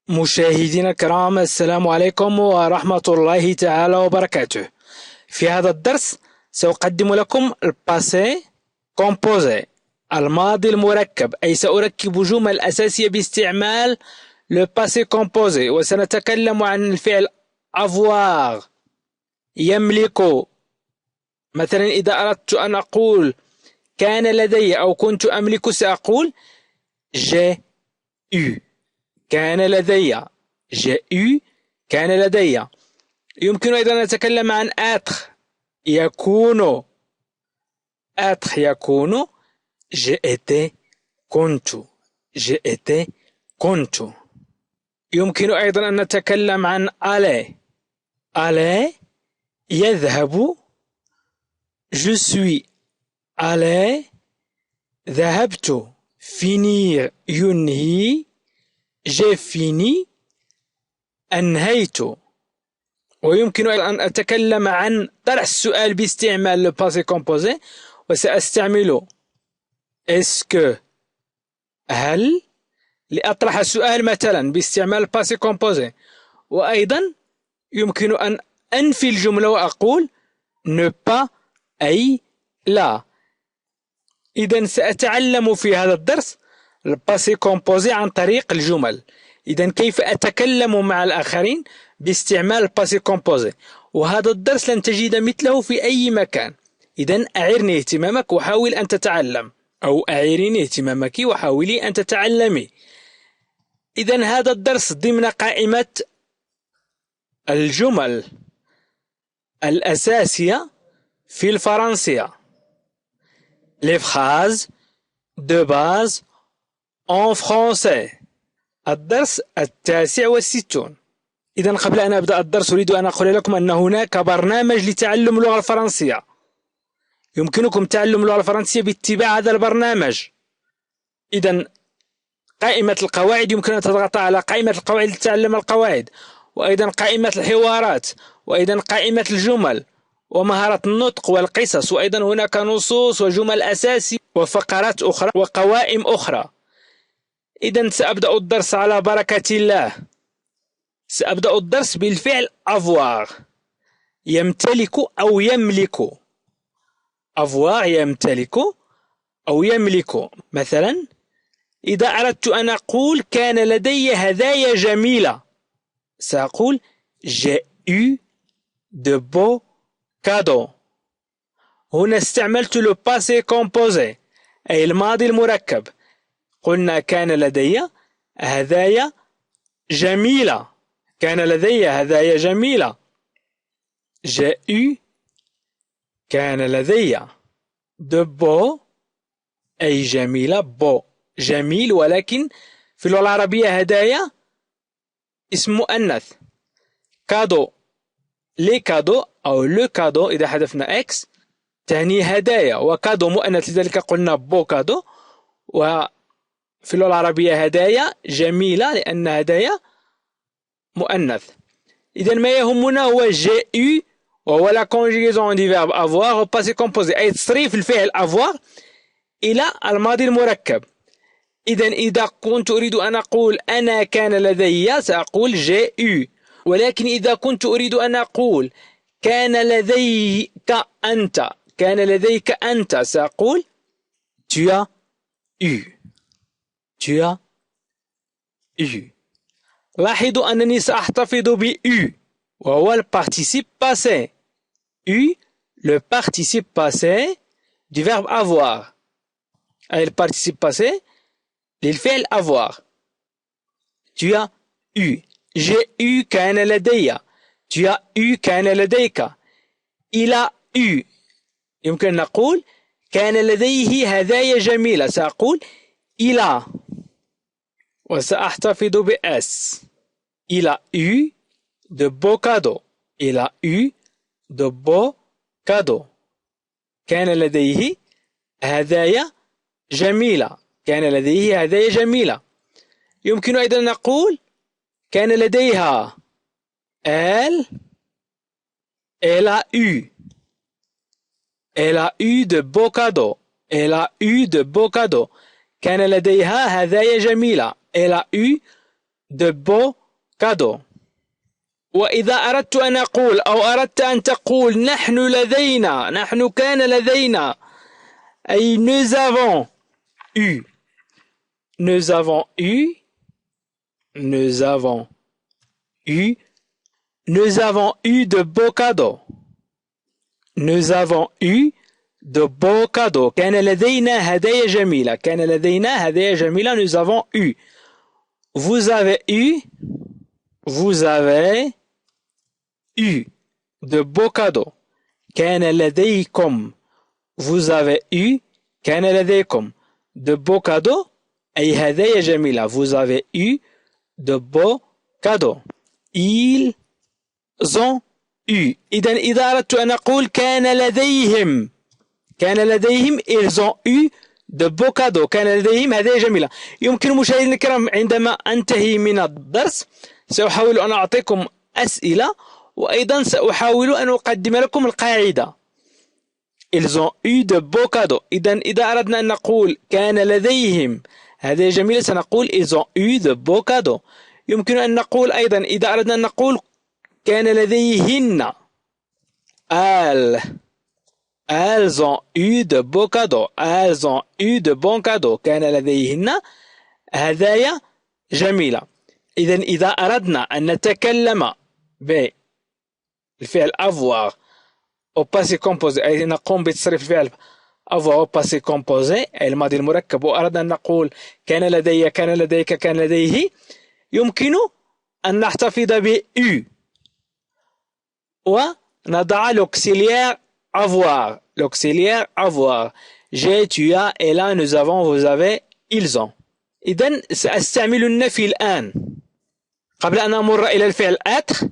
مشاهدينا الكرام، السلام عليكم ورحمة الله تعالى وبركاته. في هذا الدرس سأقدم لكم الباسي كومبوزي، الماضي المركب، أي سأركب جمل أساسية باستعمال le passé composé. وسنتكلم عن الفعل avoir، يملك. مثلا إذا أردت أن أقول كان لدي أو كنت أملك سأقول j'ai eu. كان لدي j'ai eu، كان لدي. يمكن أيضا أن نتكلم عن être، يكون. être يكون j'ai été، كنت. j'ai été، كنت. يمكن أيضا أن نتكلم عن aller. aller يذهب، je suis allé. ذهبت، finir ينهي، j'ai fini، أنهيت. ويمكن أن أتكلم عن طرح السؤال باستعمال le passé composé، وسأستعمل est-ce que، هل، لأطرح السؤال مثلا باستعمال passé composé. وأيضا يمكن أن أنفي الجملة وأقول ne pas، أي لا. إذن سأتعلم في هذا الدرس الباسي كومبوزي عن طريق الجمل. إذن كيف أتكلم مع الآخرين باستعمال الباسي كومبوزي، وهذا الدرس لن تجد مثله في أي مكان. إذن أعرني اهتمامك وحاول أن تتعلم، أو أعيريني اهتمامك وحاولي أن تتعلمي. إذن هذا الدرس ضمن قائمة الجمل الأساسية في الفرنسية، les phrases de base en français. الدرس 69. إذن قبل أن أبدأ الدرس أريد أن أقول لكم أن هناك برنامج لتعلم اللغة الفرنسية. يمكنكم تعلم اللغة الفرنسية باتباع هذا البرنامج. إذن قائمة القواعد يمكن أن تضغط على قائمة القواعد لتتعلم القواعد، وأيضا قائمة الحوارات، وأيضا قائمة الجمل ومهارة النطق والقصص، وأيضا هناك نصوص وجمل أساسي وفقرات أخرى وقوائم أخرى. إذن سأبدأ الدرس على بركة الله. سأبدأ الدرس بالفعل avoir، يمتلك أو يملك. avoir يمتلك أو يملك. مثلا إذا أردت أن أقول كان لدي هدايا جميلة، سأقول j'ai eu de beaux cadeaux. هنا استعملت le passé composé، أي الماضي المركب. قلنا كان لدي هدايا جميلة، كان لدي هدايا جميلة. j'ai eu، كان لدي de beaux، أي جميلة. beau جميل، ولكن في اللغة العربية هدايا اسم مؤنث. كادو، لي كادو أو لو كادو إذا حذفنا إكس تعني هدايا، وكادو مؤنث لذلك قلنا بو كادو. وفي اللغة العربية هدايا جميلة لأن هدايا مؤنث. إذن ما يهمنا هو j'ai eu، وهو la conjugaison du verbe avoir au passé composé، أي تصريف الفعل avoir إلى الماضي المركب. إذن إذا كنت أريد أن أقول أنا كان لدي سأقول j'ai eu، ولكن إذا كنت أريد أن أقول كان لديك أنت، كان لديك أنت، سأقول tu as eu. tu as eu. لاحظوا أنني سأحتفظ ب eu، وهو le participe passé. eu le participe passé du verbe avoir، أي le participe passé للفعل avoir. tu as eu. j'ai eu كان لدي. tu as eu كان لديك. il a eu، يمكن نقول كان لديه هدايا جميلة، سأقول il a. وسأحتفظ ب s. il a eu de beaux cadeaux. il a eu de beaux cadeaux. كان لديه هدايا جميلة، كان لديه هدايا جميلة. يمكن أيضا نقول كان لديها elle a eu. elle a eu de beaux cadeaux. elle a eu de beaux cadeaux. كان لديها هدايا جميلة. elle a eu de beaux cadeaux. وإذا أردت أن أقول أو أردت أن تقول نحن كان لدينا أي nous avons eu nous avons eu nous avons eu nous avons eu de beaux cadeaux nous avons eu de beaux cadeaux كان لدينا هدايا جميلة كان لدينا هدايا جميلة nous avons eu vous avez eu de beaux cadeaux كان لديكم vous avez eu كان لديكم de beaux cadeaux أي هدايا جميلة vous avez eu de beaux cadeaux ils ont eu إذا أردت أن أقول كان لديهم ils ont eu de beaux cadeaux كان لديهم هدايا جميلة. يمكن مشاهدينا الكرام عندما أنتهي من الدرس سأحاول أن أعطيكم أسئلة وأيضا سأحاول أن أقدم لكم القاعدة. ils ont eu de beaux cadeaux. إذا أردنا أن نقول كان لديهم هدايا جميلة سنقول ils ont eu de beaux cadeaux. يمكن أن نقول أيضا إذا أردنا أن نقول كان لديهن elles ont eu de beaux cadeaux elles ont eu de bons cadeaux كان لديهن هدايا جميلة. إذا أردنا أن نتكلم بالفعل avoir au passé composé أي نقوم بتصريف الفعل avoir au passé composé أي الماضي المركب وأردنا أن نقول كان لدي كان لديك كان لديه يمكن أن نحتفظ ب U ونضع l'auxiliaire avoir j'ai tu as elle a nous avons vous avez ils ont. إذن سأستعمل النفي الآن قبل أن أمر إلى الفعل être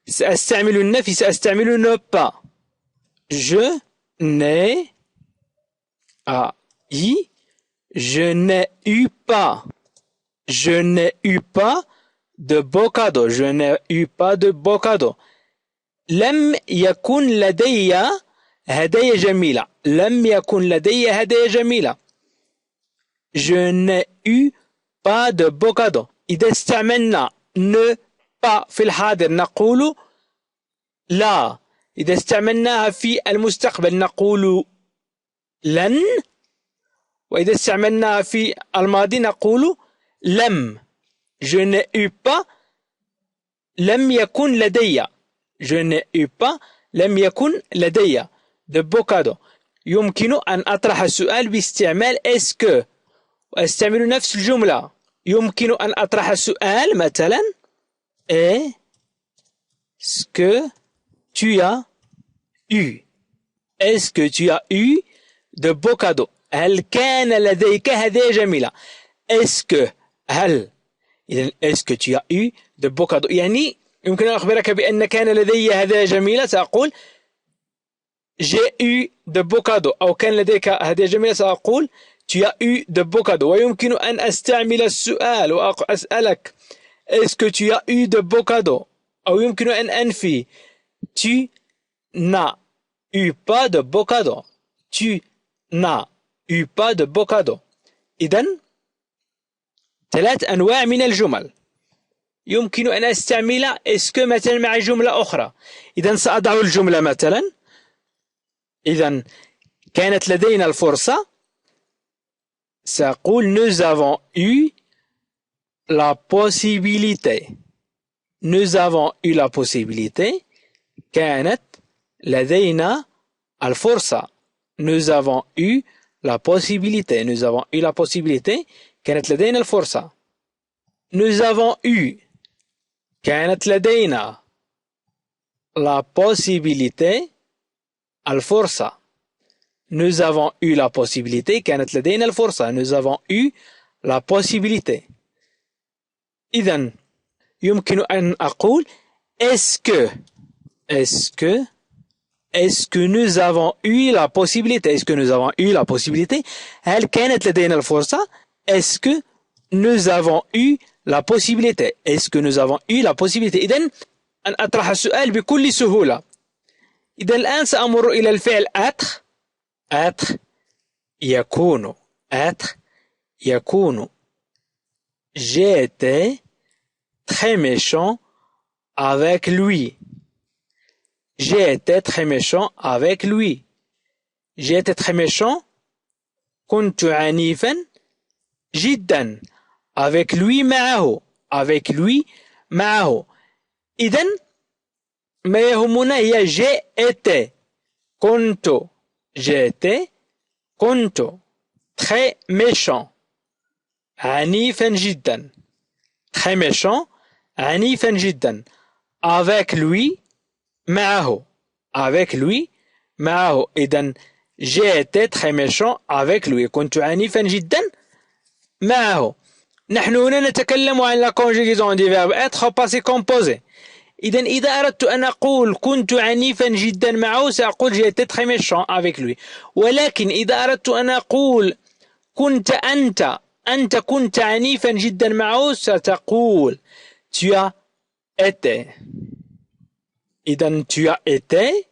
سأستعمل النفي سأستعمل ne pas je n'ai je n'ai eu pas de beaux cadeaux je n'ai eu pas de beaux cadeaux. لم يكن لدي هدايا جميلة je n'ai eu pas de beaux cadeaux. إذا استعملنا ne pas في الحاضر نقول لا إذا استعملناها في المستقبل نقول لن وإذا استعملناها في الماضي نقول لم je n'ai eu pas لم يكن لدي je n'ai eu pas لم يكن لدي de beaux cadeaux. يمكن أن أطرح السؤال باستعمال est-ce que وأستعمل نفس الجملة. يمكن أن أطرح السؤال مثلا est-ce que tu as eu de beaux cadeaux هل كان لديك هدايا جميلة est-ce que هل إذن est-ce que tu as eu de beaux cadeaux يعني يمكن أن أخبرك بأن كان لدي هدايا جميلة سأقول j'ai eu de beaux cadeaux أو كان لديك هدايا جميلة سأقول tu as eu de beaux cadeaux. ويمكن أن أستعمل السؤال وأسألك est-ce que tu as eu de beaux cadeaux أو يمكن أن أنفي tu n'as eu pas de beaux cadeaux tu n'as eu pas de beaux cadeaux. إذن 3 أنواع من الجمل يمكن أن أستعمل est-ce que مثلا مع جملة أخرى. إذن سأضع الجملة مثلا إذن كانت لدينا الفرصة سأقول nous avons eu la possibilité كانت لدينا الفرصة nous avons eu la possibilité كانت لدينا الفرصة nous avons eu كانت لدينا la possibilité الفرصة nous avons eu la possibilité كانت لدينا الفرصة nous avons eu la possibilité. إذن يمكن أن أقول est-ce que nous avons eu la possibilité هل كانت لدينا الفرصة est-ce que nous avons eu la possibilité إذن أن أطرح السؤال بكل سهولة. إذن الآن سأمر إلى الفعل être يكون j'ai été très méchant avec lui. J'ai été très méchant avec lui. J'ai été très méchant. كنت عنيفا جدا. Avec lui معه. Avec lui معه. إذن ما يهمنا هي j'ai été. كنت j'ai été. كنت très méchant. عنيفا جدا. Très méchant. عنيفا جدا. Avec lui معه. Avec lui معه. إذن j'ai été très méchant avec lui. كنت عنيفا جدا معه. نحن هنا نتكلم عن la conjugaison du verbe être au passé composé. إذا أردت أن أقول كنت عنيفا جدا معه سأقول j'ai été très méchant avec lui. ولكن إذا أردت أن أقول كنت أنت كنت عنيفا جدا معه ستقول tu as été. إذا tu as été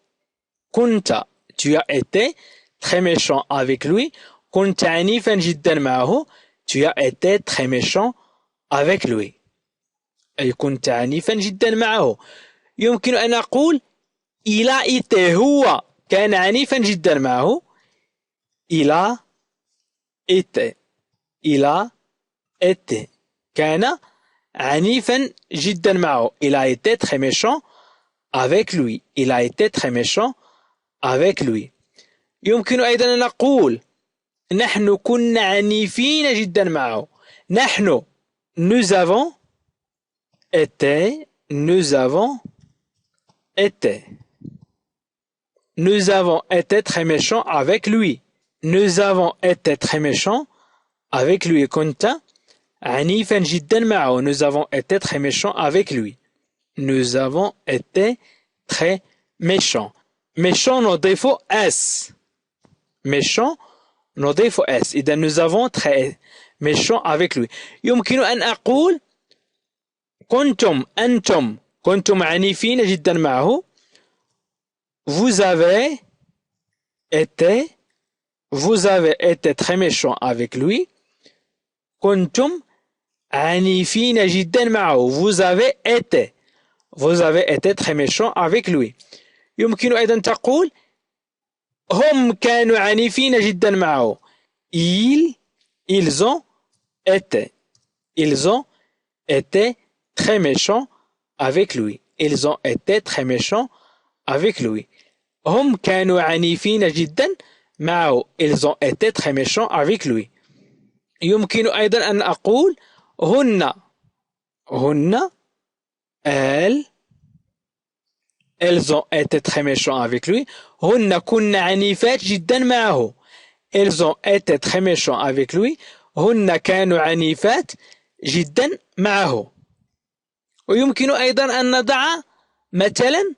كنت tu as été très méchant avec lui. كنت عنيفا جدا معه tu as été très méchant avec lui. أي كنت عنيفا جدا معه. يمكن أن أقول il a été هو كان عنيفا جدا معه. il a été il a été كان عنيفا جدا معه. il a été très méchant avec lui. il a été très méchant avec lui. يمكن أيضا أن نقول نحن كنا عنيفين جدا معه. نحن nous avons été nous avons été nous avons été très méchants avec lui. nous avons été très méchants avec lui. كنت عنيفا جدا معه. nous avons été très méchants avec lui. nous avons été très méchants. méchant نضيف s. méchant نضيف s. إذا nous avons très méchants avec lui. يمكن أن أقول أنتم كنتم عنيفين جدا معه. vous avez été très méchants avec lui. كنتم عنيفين جدا معه. vous avez été très méchants avec lui. يمكن أيضا تقول هم كانوا عنيفين جدا معه. ils ont été très méchants avec lui. ils ont été très méchants avec lui. هم كانوا عنيفين جدا معه. ils ont été très méchants avec lui. يمكن أيضا أن أقول هن elles ont été très méchants avec lui. هن كن عنيفات جدا معه. elles ont été très méchants avec lui. هن كانوا عنيفات جدا معه. ويمكن أيضا أن نضع مثلا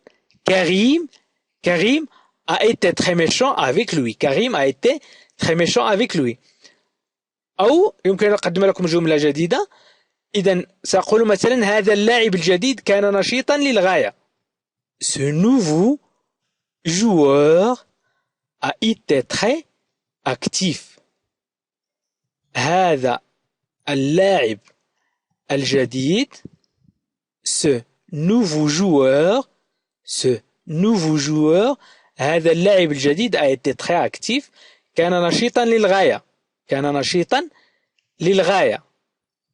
كريم a été très méchant avec lui. كريم a été très méchant avec lui. أو يمكن أن أقدم لكم جملة جديدة. إذا سأقول مثلا هذا اللاعب الجديد كان نشيطا للغاية. Ce nouveau joueur a été très actif. هذا اللاعب الجديد ce nouveau joueur هذا اللاعب الجديد a été très actif. كان نشيطا للغاية.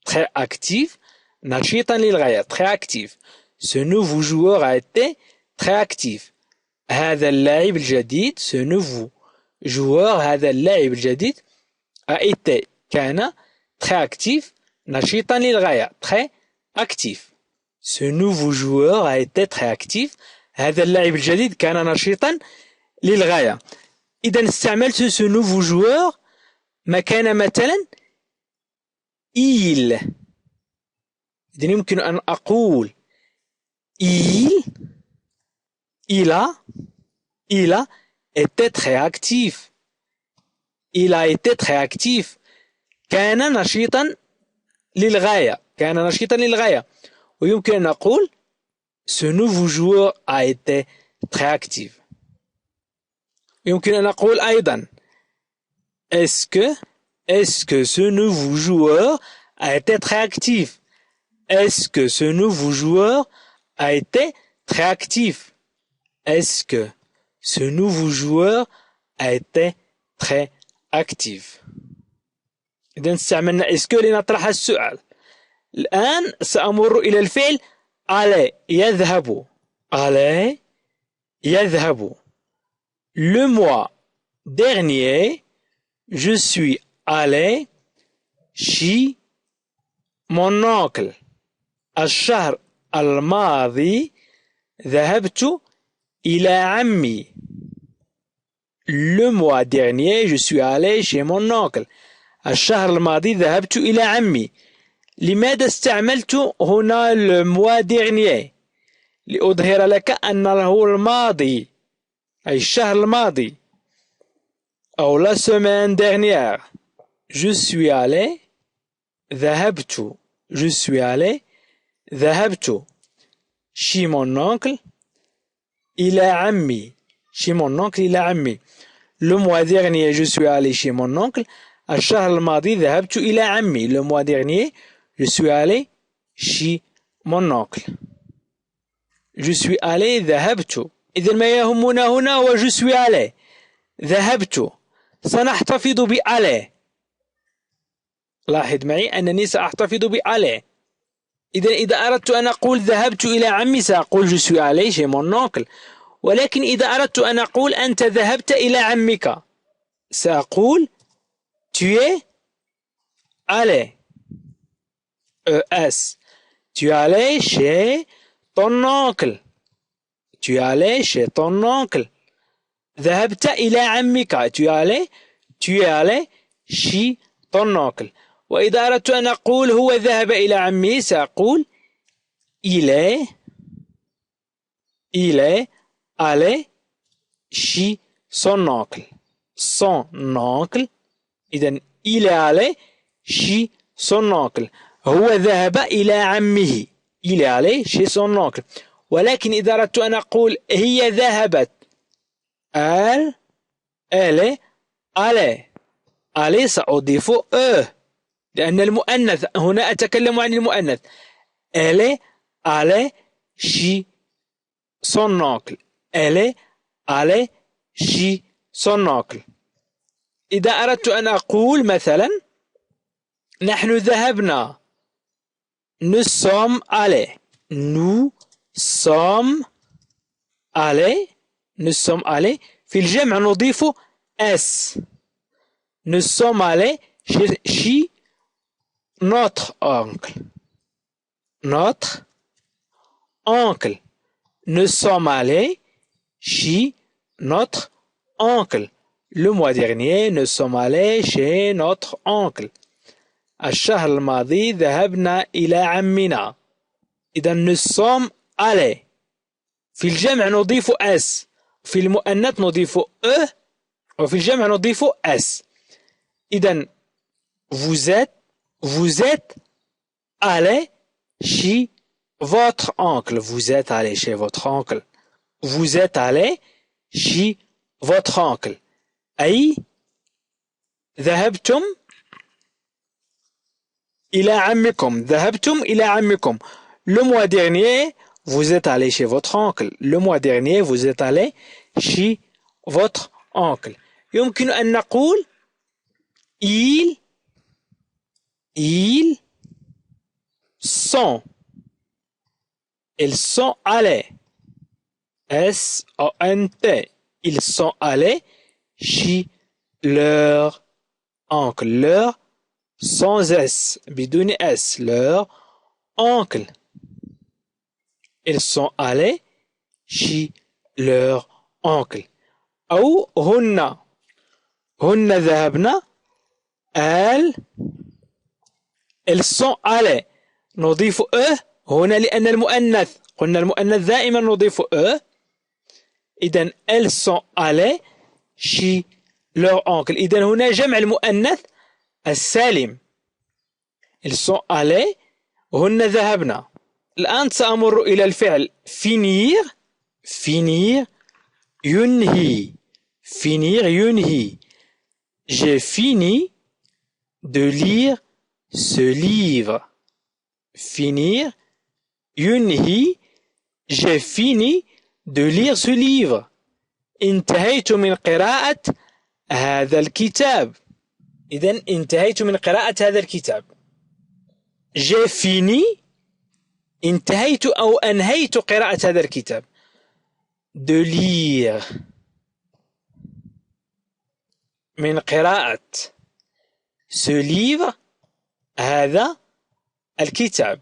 très actif نشيطا للغاية. très actif. ce nouveau joueur a été très actif. هذا اللاعب الجديد ce nouveau joueur هذا اللاعب الجديد a été كان très actif نشيطا للغاية. très actif. ce nouveau joueur a été très actif. هذا اللاعب الجديد كان نشيطا للغاية. إذا استعملت ce nouveau joueur مكان مثلا il. إذا يمكن أن أقول il a été très actif. il a été très actif. كان نشيطا للغاية. ويمكن أن نقول ce nouveau joueur a été très actif. يمكن أن نقول أيضا est-ce que ce nouveau joueur a été très actif. Est-ce que ce nouveau joueur a été très actif? Est-ce que ce nouveau joueur a été très actif؟ إذا استعملنا est-ce que لنطرح السؤال. الآن سأمر إلى الفعل aller يذهب. aller يذهب. Le mois dernier, je suis allé chez mon oncle. الشهر الماضي ذهبت إلى عمي. Le mois dernier, je suis allé chez mon oncle. الشهر الماضي ذهبت إلى عمي. لماذا استعملت هنا le mois dernier؟ لأظهر لك أنه الماضي، أي الشهر الماضي، أو la semaine dernière. Je suis allé ذهبت. Je suis allé ذهبت chez mon oncle إلى عمي. chez mon oncle إلى عمي. Le mois dernier, je suis allé chez mon oncle. الشهر الماضي ذهبت إلى عمي. Le mois dernier, je suis allé chez mon oncle. Je suis allé ذهبت. إذا ما يهمنا هنا هو je suis allé. ذهبت. سنحتفظ بألي. لاحظ معي أنني سأحتفظ بألي. إذا أردت أن أقول ذهبت إلى عمي سأقول je suis allé chez mon oncle. ولكن إذا أردت أن أقول أنت ذهبت إلى عمك سأقول tu es allé. ES. Tu es allé chez ton oncle. Tu es allé chez ton oncle. ذهبت إلى عمك. tu es allé chez ton oncle. وإذا أردت أن أقول هو ذهب إلى عمي سأقول il est allé chez son oncle. Son oncle. إذا il est allé chez son oncle. هو ذهب إلى عمه. il est allé chez son oncle. ولكن إذا أردت أن أقول هي ذهبت elle est allée. allée سأضيف لأن المؤنث هنا أتكلم عن المؤنث. elle est allée chez son oncle. elle est allée chez son oncle. إذا أردت أن أقول مثلا نحن ذهبنا. nous sommes allés. nous sommes allés. nous sommes allés. في الجمع نضيف s. nous sommes allés chez notre oncle. notre oncle. nous sommes allés chez notre oncle. Le mois dernier, nous sommes allés chez notre oncle. الشهر الماضي ذهبنا إلى عمنا. إذا nous sommes allés. في الجمع نضيف s. في المؤنث نضيف وفي الجمع نضيف s. إذا vous êtes allé chez votre oncle. vous êtes allé chez votre oncle. vous êtes allé chez votre oncle. أي ذهبتم إلى عمكم. ذهبتم إلى عمكم. Le mois dernier, vous êtes allé chez votre oncle. Le mois dernier, vous êtes allé chez votre oncle. يمكن أن نقول ils sont allés. S-O-N-T. Ils sont allés chez leur oncle. leur sans S. بدون S. leur oncle. Ils sont allés chez leur oncle. أو هن ذهبنا. elles sont allées. نضيف هنا لأن المؤنث قلنا المؤنث دائما نضيف إذا elles sont allées chez leur oncle. إذا هنا جمع المؤنث السالم. elles sont allées هن ذهبنا. الآن سأمر إلى الفعل finir. ينهي. ينهي. j'ai fini de lire ce livre. finir, ينهي. J'ai fini de lire ce livre. انتهيت من قراءة هذا الكتاب. إذن انتهيت من قراءة هذا الكتاب. J'ai fini انتهيت أو أنهيت قراءة هذا الكتاب. De lire من قراءة ce livre هذا الكتاب.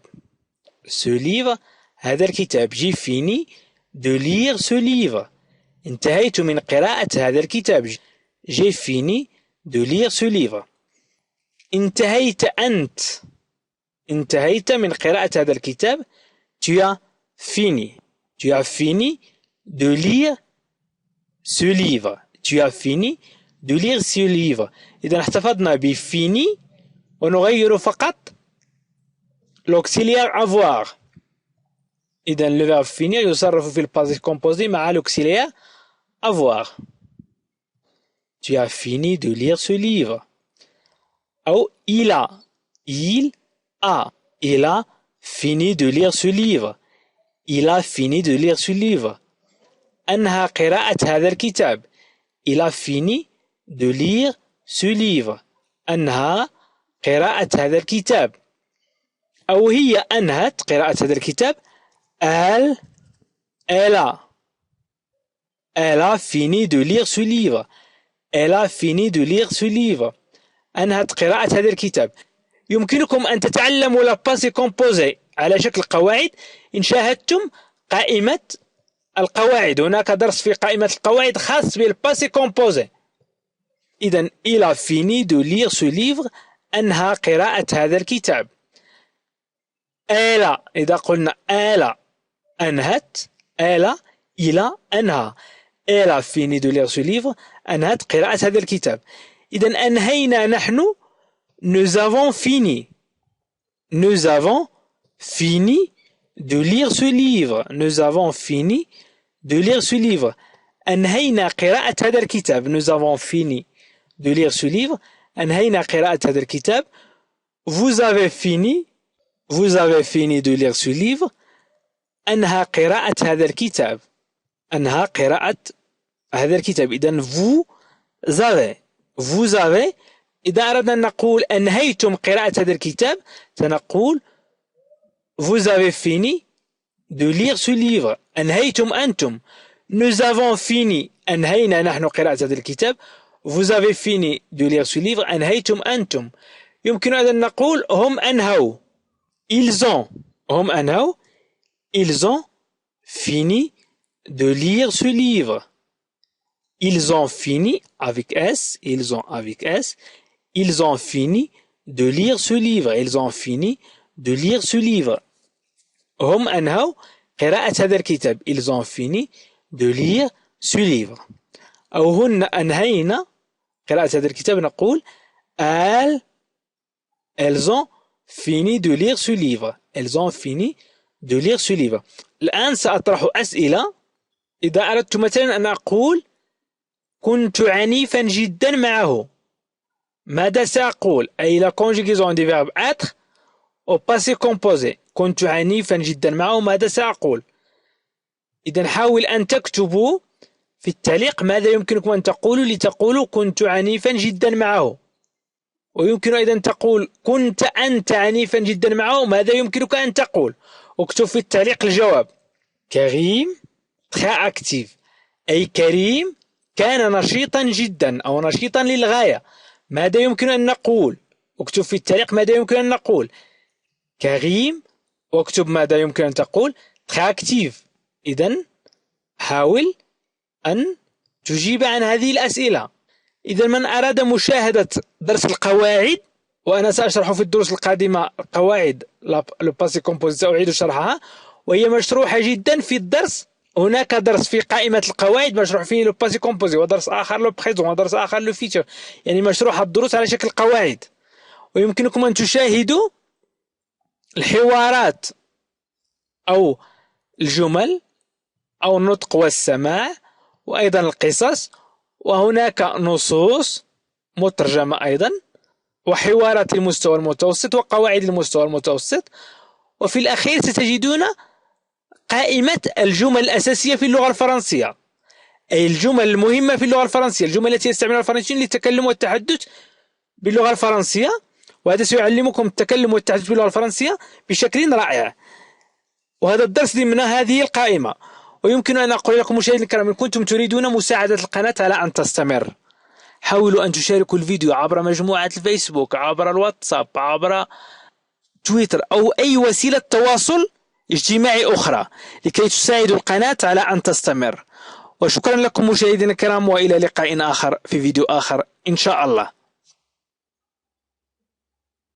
Ce livre هذا الكتاب. J'ai fini de lire ce livre. انتهيت من قراءة هذا الكتاب. J'ai fini de lire ce livre. انتهيت أنت. انتهيت من قراءة هذا الكتاب. Tu as fini. Tu as fini de lire ce livre. Tu as fini de lire ce livre. إذا احتفظنا بفيني ونغير فقط l'auxiliaire avoir. إذا le verbe finir يصرف في الباسé composé مع l'auxiliaire avoir. Tu as fini de lire ce livre. أو il a fini de lire ce livre. Il a fini de lire ce livre. أنهى قراءة هذا الكتاب. Il a fini de lire ce livre. أنهى قراءة هذا الكتاب. أو هي أنهت قراءة هذا الكتاب. Elle a fini de lire ce livre. Elle a fini de lire ce livre. أنهت قراءة هذا الكتاب. يمكنكم أن تتعلموا لاباسي كومبوزي على شكل قواعد إن شاهدتم قائمة القواعد. هناك درس في قائمة القواعد خاص بالباسي كومبوزي. إذن il a fini de lire ce livre. أنهى قراءة هذا الكتاب. elle إذا قلنا elle أنهت. il a أنهى. elle a fini de lire ce livre. أنهت قراءة هذا الكتاب. إذن أنهينا نحن. Nous avons fini. Nous avons fini de lire ce livre. Nous avons fini de lire ce livre. أنهينا قراءة هذا الكتاب. Nous avons fini de lire ce livre. أنهينا قراءة هذا الكتاب. Vous avez fini. Vous avez fini de lire ce livre. أنهى قراءة هذا الكتاب. أنهى قراءة هذا الكتاب. إذن vous avez إذا أردنا أن نقول أنهيتم قراءة هذا الكتاب سنقول vous avez fini de lire ce livre. أنهيتم أنتم. Nous avons fini. أنهينا نحن قراءة هذا الكتاب. Vous avez fini de lire ce livre. أنهيتم أنتم. يمكن أن نقول هم أنهوا. هم أنهوا. Ils ont fini de lire ce livre. Ils ont fini avec S. Ils ont avec S. Ils ont fini de lire ce livre. Ils ont fini de lire ce livre. هم أنهوا قراءة هذا الكتاب. Ils ont fini de lire ce livre. أو هن أنهينا قراءة هذا الكتاب نقول elles ont fini de lire ce livre. Elles ont fini de lire ce livre. الآن سأطرح أسئلة. إذا أردت مثلا أن أقول كنت عنيفا جدا معه ماذا سأقول؟ أي la conjugaison du verbe être au passé composé. كنت عنيفا جدا معه ماذا سأقول؟ إذا حاول أن تكتبوا في التعليق ماذا يمكنكم أن تقولوا لتقولوا كنت عنيفا جدا معه. ويمكن أيضا تقول كنت أنت عنيفا جدا معه ماذا يمكنك أن تقول؟ اكتب في التعليق الجواب. كريم très actif. أي كريم كان نشيطا جدا أو نشيطا للغاية. ماذا يمكن أن نقول؟ اكتب في التعليق ماذا يمكن أن نقول. كريم واكتب ماذا يمكن أن تقول très actif. إذن حاول أن تجيب عن هذه الأسئلة. إذا من أراد مشاهدة درس القواعد وأنا سأشرح في الدروس القادمة قواعد لو باسي كومبوزي سأعيد شرحها وهي مشروحة جدا في الدرس. هناك درس في قائمة القواعد مشروح فيه لو باسي كومبوزي ودرس آخر لو بريزون ودرس آخر لو فيتشر. يعني مشروحة الدروس على شكل قواعد. ويمكنكم أن تشاهدوا الحوارات أو الجمل أو النطق والسماع وأيضا القصص. وهناك نصوص مترجمة أيضا وحوارات المستوى المتوسط وقواعد المستوى المتوسط وفي الأخير ستجدون قائمة الجمل الأساسية في اللغة الفرنسية، أي الجمل المهمة في اللغة الفرنسية، الجمل التي يستعملها الفرنسيون للتكلم والتحدث باللغة الفرنسية، وهذا سيعلمكم التكلم والتحدث باللغة الفرنسية بشكل رائع. وهذا الدرس ضمن هذه القائمة. ويمكن أن أقول لكم مشاهدينا الكرام، إن كنتم تريدون مساعدة القناة على أن تستمر، حاولوا أن تشاركوا الفيديو عبر مجموعة الفيسبوك، عبر الواتساب، عبر تويتر، أو أي وسيلة تواصل اجتماعي أخرى لكي تساعدوا القناة على أن تستمر. وشكرا لكم مشاهدينا الكرام، وإلى لقاء آخر في فيديو آخر إن شاء الله.